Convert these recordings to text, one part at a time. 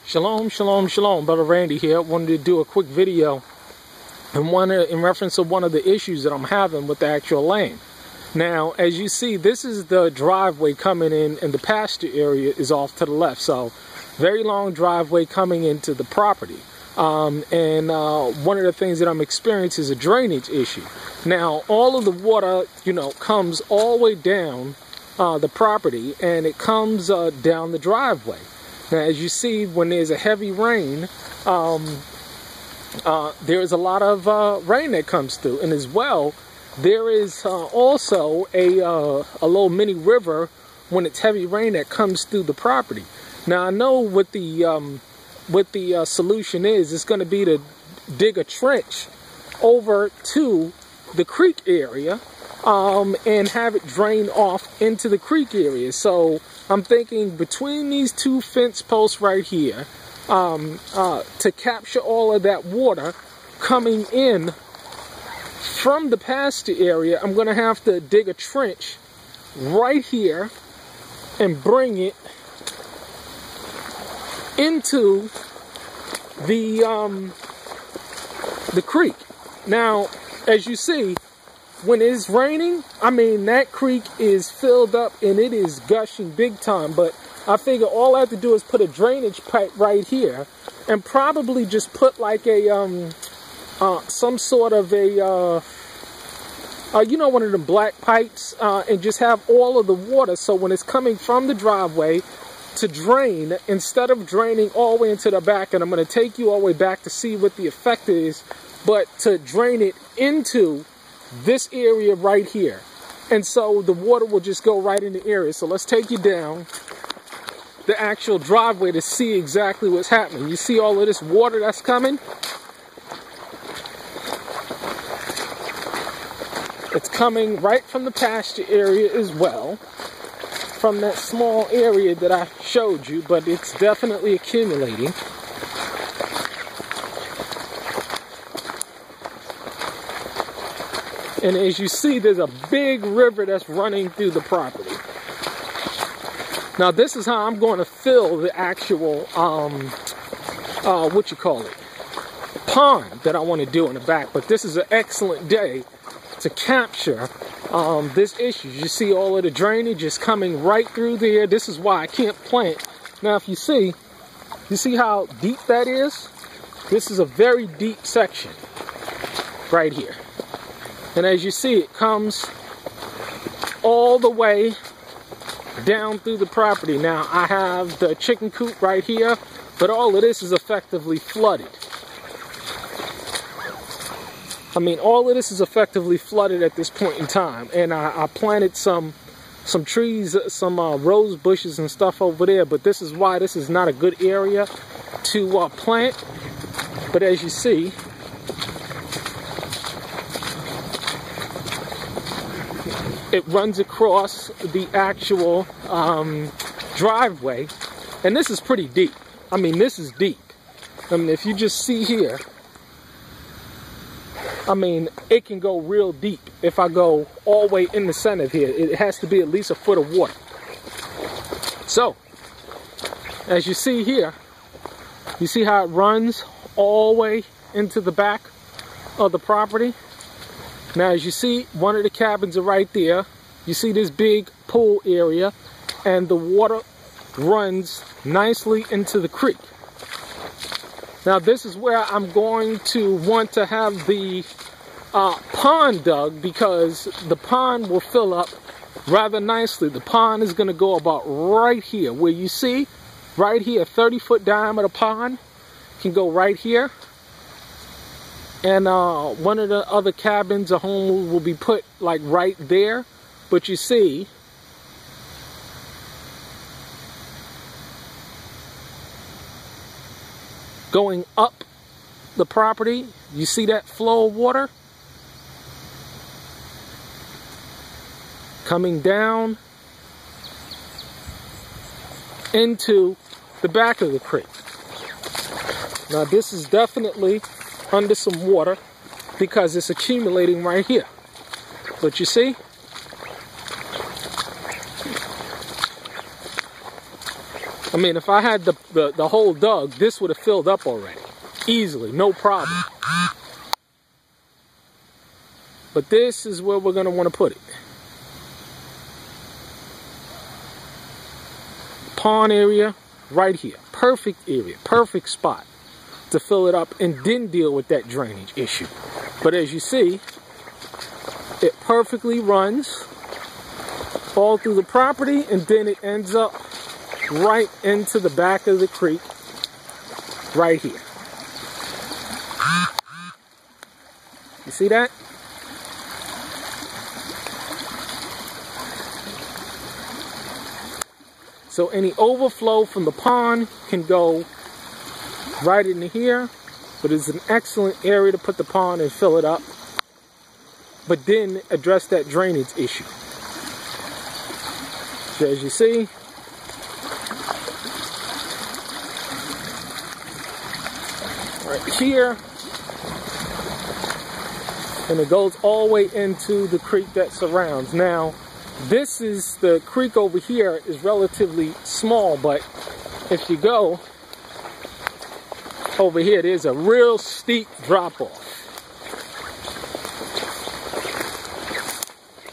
Shalom, shalom, shalom. Brother Randy here. Wanted to do a quick video in reference to one of the issues that I'm having with the actual lane. Now, as you see, this is the driveway coming in, and the pasture area is off to the left. So, very long driveway coming into the property. One of the things that I'm experiencing is a drainage issue. Now, all of the water, comes all the way down the property, and it comes down the driveway. Now, as you see, when there's a heavy rain, there's a lot of rain that comes through. And as well, there is also a little mini river when it's heavy rain that comes through the property. Now, I know what the solution is. It's going to be to dig a trench over to the creek area and have it drain off into the creek area. So I'm thinking between these two fence posts right here, to capture all of that water coming in from the pasture area, I'm going to have to dig a trench right here and bring it into the creek. Now, as you see, when it's raining, that creek is filled up and it is gushing big time. But I figure all I have to do is put a drainage pipe right here and probably just put like a some sort of a one of the black pipes, and just have all of the water, so when it's coming from the driveway to drain, instead of draining all the way into the back, and I'm going to take you all the way back to see what the effect is, but to drain it into this area right here. And so the water will just go right in the area. So let's take you down the actual driveway to see exactly what's happening. You see all of this water that's coming? It's coming right from the pasture area as well, from that small area that I showed you, but it's definitely accumulating. And as you see, there's a big river that's running through the property. Now, this is how I'm going to fill the actual, pond that I want to do in the back. But this is an excellent day to capture this issue. You see all of the drainage is coming right through there. This is why I can't plant. Now, if you see how deep that is? This is a very deep section right here. And as you see, it comes all the way down through the property. Now, I have the chicken coop right here, but all of this is effectively flooded. All of this is effectively flooded at this point in time. And I planted some trees, some rose bushes and stuff over there, but this is why this is not a good area to plant. But as you see, it runs across the actual driveway, and this is pretty deep. This is deep. If you just see here, it can go real deep. If I go all the way in the center of here, it has to be at least a foot of water. So, as you see here, you see how it runs all the way into the back of the property? Now, as you see, one of the cabins are right there. You see this big pool area, and the water runs nicely into the creek. Now, this is where I'm going to want to have the pond dug, because the pond will fill up rather nicely. The pond is going to go about right here, where you see, right here, 30-foot diameter pond can go right here. And one of the other cabins, a home will be put like right there. But you see, going up the property, you see that flow of water coming down into the back of the creek. Now, this is definitely under some water because it's accumulating right here. But you see, I mean, if I had the hole dug, this would have filled up already. Easily, no problem. But this is where we're going to want to put it. Pond area, right here. Perfect area, perfect spot to fill it up and then deal with that drainage issue. But as you see, it perfectly runs all through the property, and then it ends up right into the back of the creek right here. You see that? So any overflow from the pond can go right into here, but it's an excellent area to put the pond and fill it up, but then address that drainage issue. So as you see, right here, and it goes all the way into the creek that surrounds. Now, this is the creek over here is relatively small, but if you go over here, there's a real steep drop off,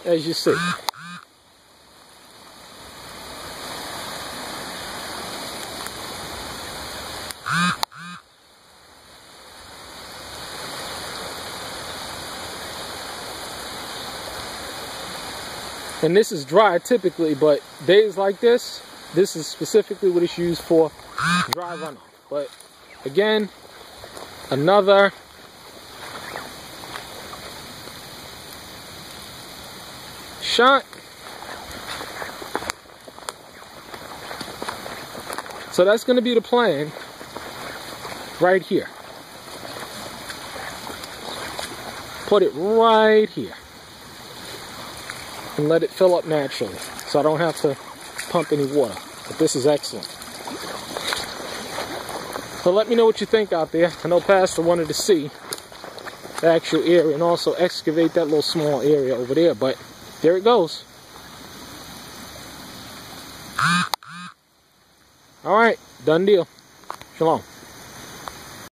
as you see. And this is dry typically, but days like this is specifically what it's used for, dry runoff. But again, another shot. So that's going to be the plan right here. Put it right here and let it fill up naturally, so I don't have to pump any water. But this is excellent. So let me know what you think out there. I know Pastor wanted to see the actual area and also excavate that little small area over there, but there it goes. All right, done deal. Shalom.